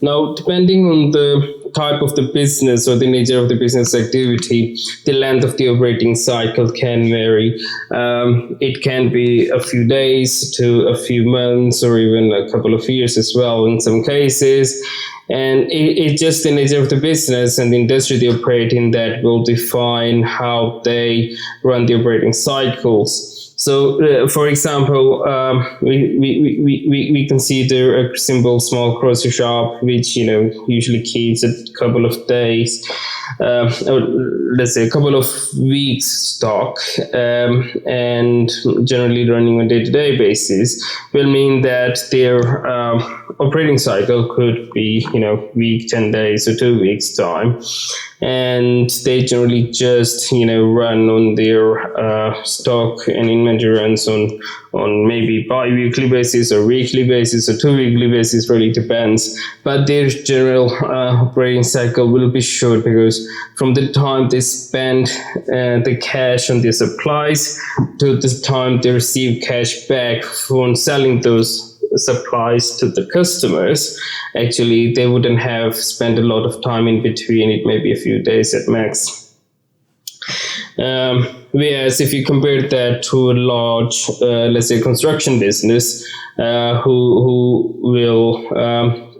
Now, depending on the type of the business or the nature of the business activity, the length of the operating cycle can vary. It can be a few days to a few months or even a couple of years as well in some cases. And it's just the nature of the business and the industry they operate in that will define how they run the operating cycles. So, for example, we consider a simple small grocery shop, which usually keeps a couple of days, or let's say a couple of weeks stock, and generally running on a day-to-day basis, will mean that their operating cycle could be week, 10 days, or 2 weeks time. And they generally just run on their stock and inventory runs on maybe bi-weekly basis or weekly basis or 2 weekly basis, really depends. But their general operating cycle will be short, because from the time they spend the cash on their supplies to the time they receive cash back from selling those supplies to the customers, actually they wouldn't have spent a lot of time in between. It may be a few days at max. Whereas if you compare that to a large, let's say, construction business, who will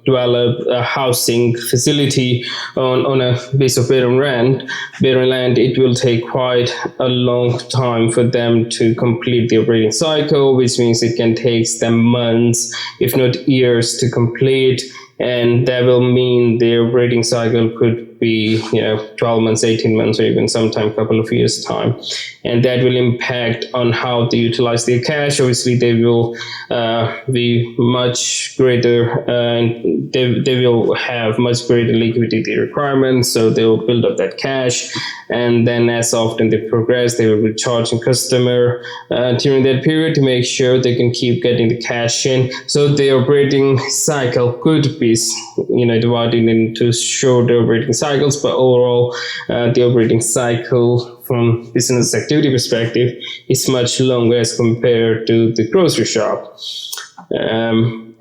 develop a housing facility on a piece of barren land, it will take quite a long time for them to complete the operating cycle, which means it can take them months, if not years, to complete. And that will mean the operating cycle could be 12 months, 18 months, or even sometime a couple of years time. And that will impact on how they utilize their cash. Obviously, they will be much greater, and they will have much greater liquidity requirements. So they will build up that cash. And then as often they progress, they will be charging customer during that period to make sure they can keep getting the cash in. So the operating cycle could be divided into shorter operating cycles, but overall the operating cycle from business activity perspective is much longer as compared to the grocery shop.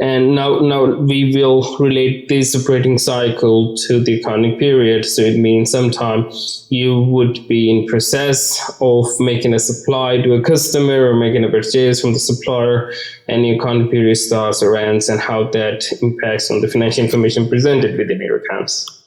And now we will relate this operating cycle to the accounting period. So it means sometimes you would be in process of making a supply to a customer or making a purchase from the supplier, and your accounting period starts or ends, and how that impacts on the financial information presented within your accounts.